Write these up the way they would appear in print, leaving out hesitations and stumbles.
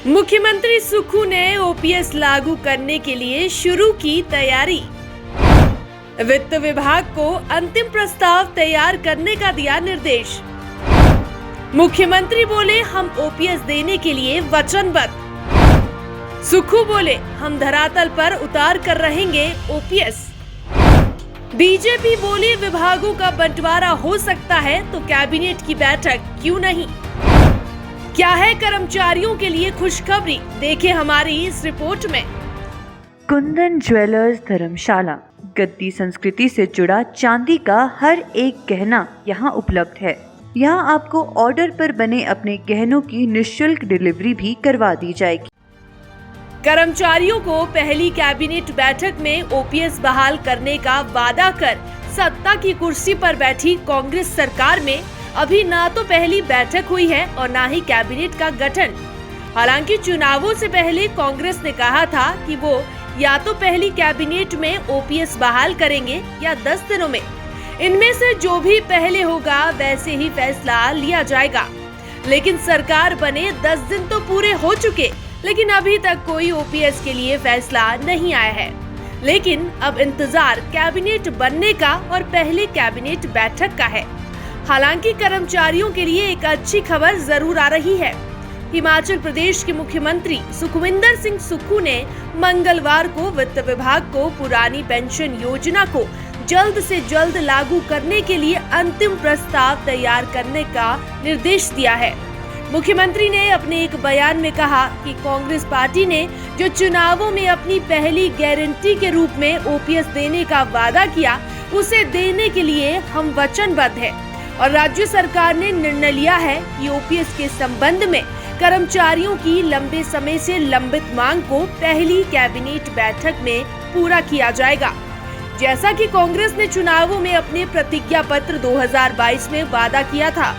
मुख्यमंत्री सुक्खू ने ओपीएस लागू करने के लिए शुरू की तैयारी। वित्त विभाग को अंतिम प्रस्ताव तैयार करने का दिया निर्देश। मुख्यमंत्री बोले हम ओपीएस देने के लिए वचनबद्ध। सुक्खू बोले हम धरातल पर उतार कर रहेंगे ओपीएस। बीजेपी बोली विभागों का बंटवारा हो सकता है तो कैबिनेट की बैठक क्यों नहीं। क्या है कर्मचारियों के लिए खुशखबरी, देखें हमारी इस रिपोर्ट में। कुंदन ज्वेलर्स धर्मशाला गद्दी संस्कृति से जुड़ा चांदी का हर एक गहना यहाँ उपलब्ध है। यहाँ आपको ऑर्डर पर बने अपने गहनों की निःशुल्क डिलीवरी भी करवा दी जाएगी। कर्मचारियों को पहली कैबिनेट बैठक में ओपीएस बहाल करने का वादा कर सत्ता की कुर्सी पर बैठी कांग्रेस सरकार में अभी ना तो पहली बैठक हुई है और ना ही कैबिनेट का गठन। हालांकि चुनावों से पहले कांग्रेस ने कहा था कि वो या तो पहली कैबिनेट में ओपीएस बहाल करेंगे या 10 दिनों में। इनमें से जो भी पहले होगा वैसे ही फैसला लिया जाएगा। लेकिन सरकार बने 10 दिन तो पूरे हो चुके, लेकिन अभी तक कोई ओपीएस के लिए फैसला नहीं आया है। लेकिन अब इंतजार कैबिनेट बनने का और पहले कैबिनेट बैठक का है। हालांकि कर्मचारियों के लिए एक अच्छी खबर जरूर आ रही है। हिमाचल प्रदेश के मुख्यमंत्री सुखविंदर सिंह सुक्खू ने मंगलवार को वित्त विभाग को पुरानी पेंशन योजना को जल्द से जल्द लागू करने के लिए अंतिम प्रस्ताव तैयार करने का निर्देश दिया है। मुख्यमंत्री ने अपने एक बयान में कहा कि कांग्रेस पार्टी ने जो चुनावों में अपनी पहली गारंटी के रूप में ओपीएस देने का वादा किया, उसे देने के लिए हम वचनबद्ध हैं और राज्य सरकार ने निर्णय लिया है कि ओपीएस के संबंध में कर्मचारियों की लंबे समय से लंबित मांग को पहली कैबिनेट बैठक में पूरा किया जाएगा। जैसा कि कांग्रेस ने चुनावों में अपने प्रतिज्ञा पत्र 2022 में वादा किया था।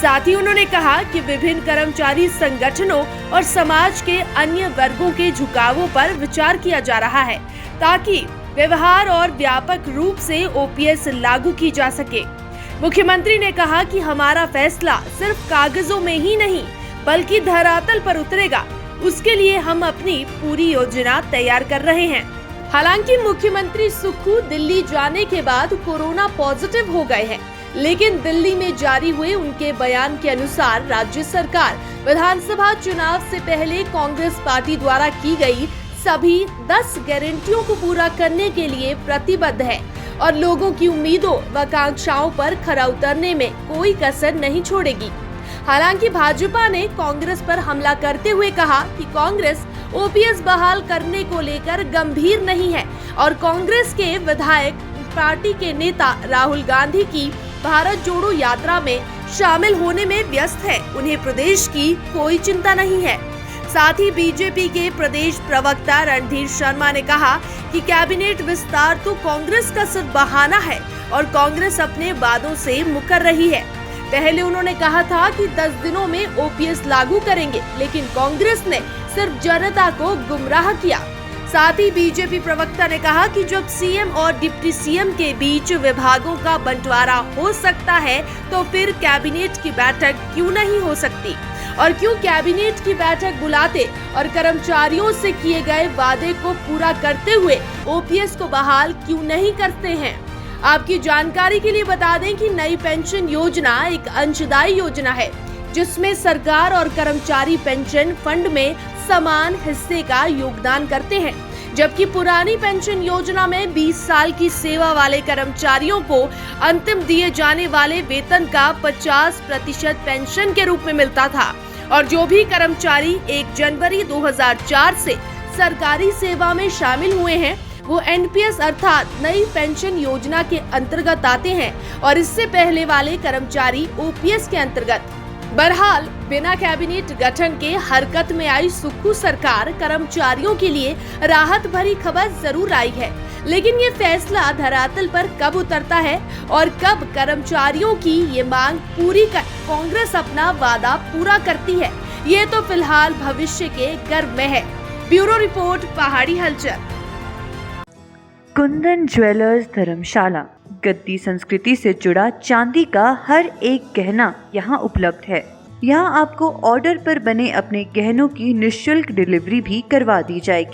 साथ ही उन्होंने कहा कि विभिन्न कर्मचारी संगठनों और समाज के अन्य वर्गों के झुकावों पर विचार किया जा रहा है ताकि व्यवहार और व्यापक रूप से ओपीएस लागू की जा सके। मुख्यमंत्री ने कहा कि हमारा फैसला सिर्फ कागजों में ही नहीं बल्कि धरातल पर उतरेगा। उसके लिए हम अपनी पूरी योजना तैयार कर रहे हैं। हालांकि मुख्यमंत्री सुक्खू दिल्ली जाने के बाद कोरोना पॉजिटिव हो गए हैं, लेकिन दिल्ली में जारी हुए उनके बयान के अनुसार राज्य सरकार विधानसभा चुनाव से पहले कांग्रेस पार्टी द्वारा की गई सभी 10 गारंटियों को पूरा करने के लिए प्रतिबद्ध है और लोगों की उम्मीदों व आकांक्षाओं पर खरा उतरने में कोई कसर नहीं छोड़ेगी। हालांकि भाजपा ने कांग्रेस पर हमला करते हुए कहा कि कांग्रेस ओपीएस बहाल करने को लेकर गंभीर नहीं है और कांग्रेस के विधायक पार्टी के नेता राहुल गांधी की भारत जोड़ो यात्रा में शामिल होने में व्यस्त है। उन्हें प्रदेश की कोई चिंता नहीं है। साथ ही बीजेपी के प्रदेश प्रवक्ता रणधीर शर्मा ने कहा कि कैबिनेट विस्तार तो कांग्रेस का सिर्फ बहाना है और कांग्रेस अपने वादों से मुकर रही है। पहले उन्होंने कहा था कि 10 दिनों में ओपीएस लागू करेंगे, लेकिन कांग्रेस ने सिर्फ जनता को गुमराह किया। साथ ही बीजेपी प्रवक्ता ने कहा कि जब सीएम और डिप्टी सीएम के बीच विभागों का बंटवारा हो सकता है तो फिर कैबिनेट की बैठक क्यों नहीं हो सकती और क्यों कैबिनेट की बैठक बुलाते और कर्मचारियों से किए गए वादे को पूरा करते हुए ओपीएस को बहाल क्यों नहीं करते हैं। आपकी जानकारी के लिए बता दें कि नई पेंशन योजना एक अंशदायी योजना है जिसमें सरकार और कर्मचारी पेंशन फंड में समान हिस्से का योगदान करते हैं, जबकि पुरानी पेंशन योजना में 20 साल की सेवा वाले कर्मचारियों को अंतिम दिए जाने वाले वेतन का 50% पेंशन के रूप में मिलता था और जो भी कर्मचारी 1 जनवरी 2004 से सरकारी सेवा में शामिल हुए हैं वो एनपीएस अर्थात नई पेंशन योजना के अंतर्गत आते हैं और इससे पहले वाले कर्मचारी ओपीएस के अंतर्गत। बहरहाल बिना कैबिनेट गठन के हरकत में आई सुक्खू सरकार कर्मचारियों के लिए राहत भरी खबर जरूर आई है, लेकिन ये फैसला धरातल पर कब उतरता है और कब कर्मचारियों की ये मांग पूरी कर कांग्रेस अपना वादा पूरा करती है, ये तो फिलहाल भविष्य के गर्भ में है। ब्यूरो रिपोर्ट, पहाड़ी हलचल। कुंदन ज्वेलर्स धर्मशाला गद्दी संस्कृति से जुड़ा चांदी का हर एक गहना यहाँ उपलब्ध है। यहाँ आपको ऑर्डर पर बने अपने गहनों की निःशुल्क डिलीवरी भी करवा दी जाएगी।